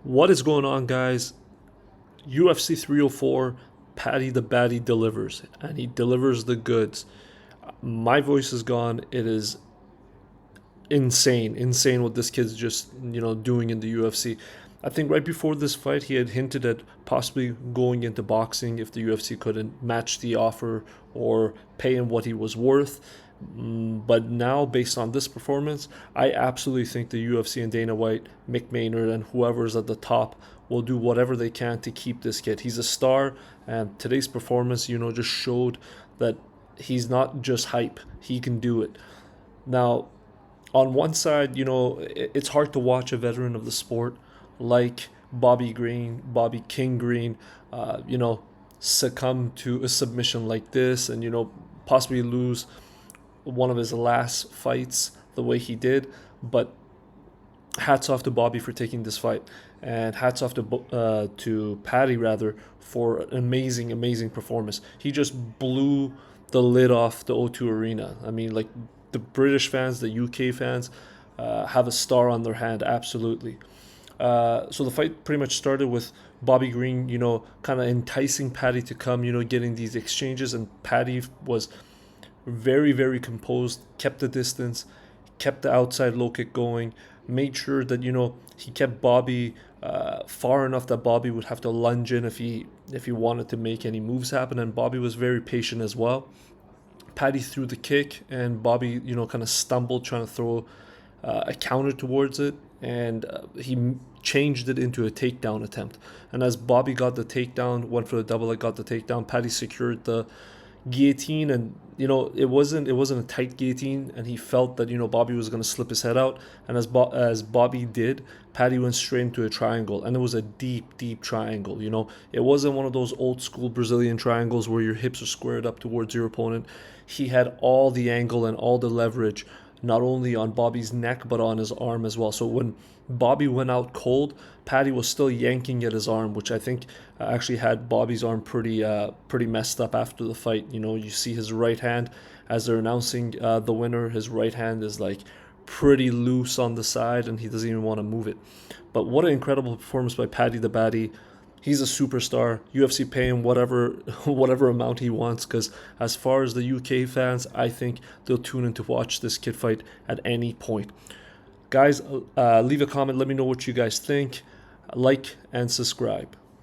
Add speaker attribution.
Speaker 1: What is going on, guys? UFC 304, Paddy the Baddy delivers, and he delivers the goods. My voice is gone. It is insane what this kid's just doing in the UFC. I think right before this fight, he had hinted at possibly going into boxing if the UFC couldn't match the offer or pay him what he was worth. But now, based on this performance, I absolutely think the UFC and Dana White, Mick Maynard, and whoever's at the top will do whatever they can to keep this kid. He's a star, and today's performance, just showed that he's not just hype. He can do it. Now, on one side, it's hard to watch a veteran of the sport like Bobby Green, Bobby King Green, succumb to a submission like this and, possibly lose one of his last fights the way he did. But hats off to Bobby for taking this fight, and hats off to Paddy rather for an amazing performance. He just blew the lid off the O2 Arena. I mean, like the British fans, the UK fans, have a star on their hand, absolutely. So the fight pretty much started with Bobby Green, kind of enticing Paddy to come, getting these exchanges, and Paddy was very composed, kept the distance, kept the outside low kick going, made sure that he kept Bobby far enough that Bobby would have to lunge in if he wanted to make any moves happen, and Bobby was very patient as well. Paddy threw the kick, and Bobby kind of stumbled trying to throw a counter towards it, and he changed it into a takedown attempt. And as Bobby got the takedown, went for the double leg, got the takedown, Paddy secured the guillotine, and it wasn't a tight guillotine, and he felt that Bobby was going to slip his head out, and as Bobby did, Paddy went straight into a triangle, and it was a deep triangle. It wasn't one of those old school Brazilian triangles where your hips are squared up towards your opponent. He had all the angle and all the leverage, not only on Bobby's neck but on his arm as well. So when Bobby went out cold, Paddy was still yanking at his arm, which I think actually had Bobby's arm pretty messed up after the fight. You see his right hand as they're announcing the winner. His right hand is like pretty loose on the side, and he doesn't even want to move it. But what an incredible performance by Paddy the Baddy. He's a superstar. UFC pay him whatever whatever amount he wants, because as far as the UK fans, I think they'll tune in to watch this kid fight at any point. Guys, leave a comment. Let me know what you guys think. Like and subscribe.